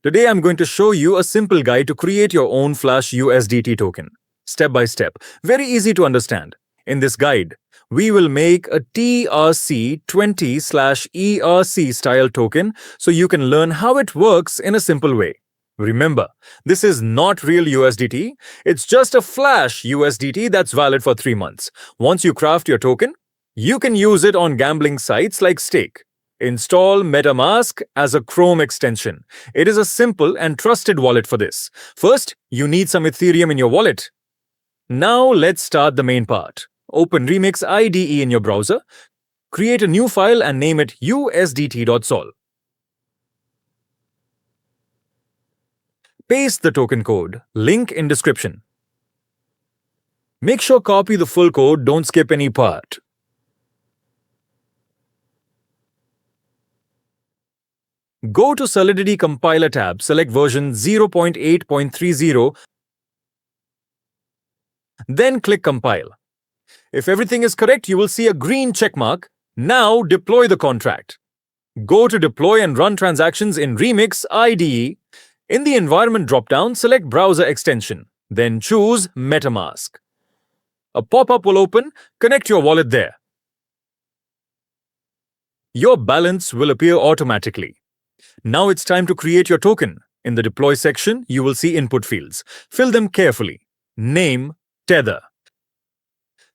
Today I'm going to show you a simple guide to create your own Flash USDT token. Step by step, very easy to understand. In this guide, we will make a TRC-20/ERC style token so you can learn how it works in a simple way. Remember, this is not real USDT, it's just a Flash USDT that's valid for 3 months. Once you craft your token, you can use it on gambling sites like Stake. Install MetaMask as a Chrome extension. It is a simple and trusted wallet for this. First, you need some Ethereum in your wallet. Now let's start the main part. Open Remix IDE in your browser. Create a new file and name it usdt.sol. Paste the token code. Link in description. Make sure copy the full code, don't skip any part. Go to Solidity Compiler tab, select version 0.8.30, then click Compile. If everything is correct, you will see a green checkmark. Now deploy the contract. Go to Deploy and Run Transactions in Remix IDE. In the Environment dropdown, select Browser Extension, then choose MetaMask. A pop-up will open, connect your wallet there. Your balance will appear automatically. Now it's time to create your token. In the Deploy section, you will see input fields. Fill them carefully. Name, Tether.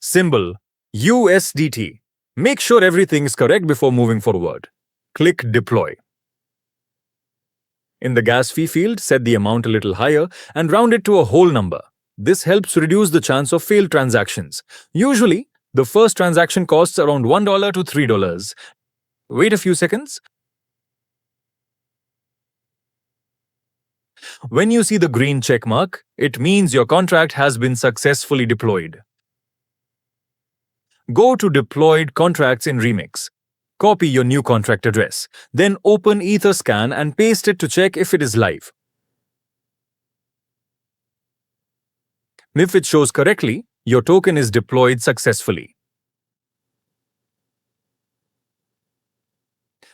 Symbol, USDT. Make sure everything is correct before moving forward. Click Deploy. In the gas fee field, set the amount a little higher and round it to a whole number. This helps reduce the chance of failed transactions. Usually, the first transaction costs around $1 to $3. Wait a few seconds. When you see the green check mark, it means your contract has been successfully deployed. Go to Deployed Contracts in Remix. Copy your new contract address. Then open Etherscan and paste it to check if it is live. If it shows correctly, your token is deployed successfully.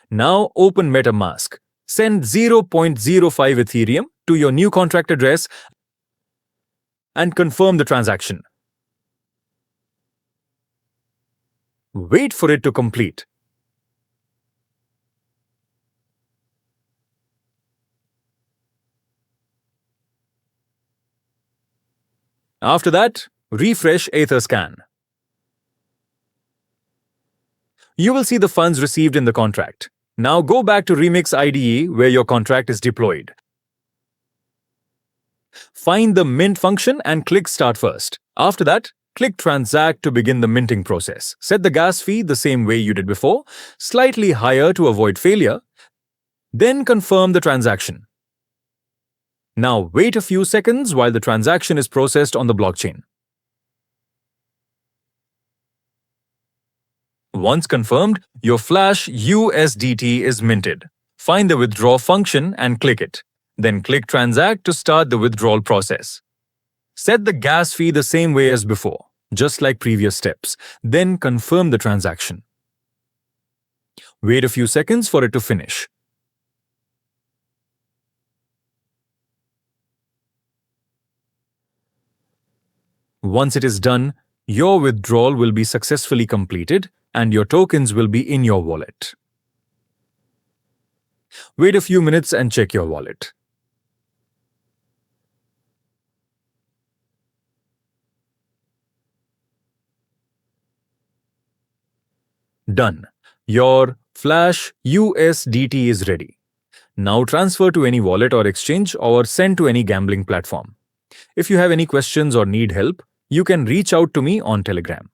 Now open MetaMask. Send 0.05 Ethereum to your new contract address and confirm the transaction. Wait for it to complete. After that, refresh Etherscan. You will see the funds received in the contract. Now go back to Remix IDE where your contract is deployed. Find the mint function and click Start first. After that, click Transact to begin the minting process. Set the gas fee the same way you did before, slightly higher to avoid failure. Then confirm the transaction. Now wait a few seconds while the transaction is processed on the blockchain. Once confirmed, your Flash USDT is minted. Find the withdraw function and click it. Then click Transact to start the withdrawal process. Set the gas fee the same way as before, just like previous steps. Then confirm the transaction. Wait a few seconds for it to finish. Once it is done, your withdrawal will be successfully completed and your tokens will be in your wallet. Wait a few minutes and check your wallet. Done. Your Flash USDT is ready. Now transfer to any wallet or exchange or send to any gambling platform. If you have any questions or need help, you can reach out to me on Telegram.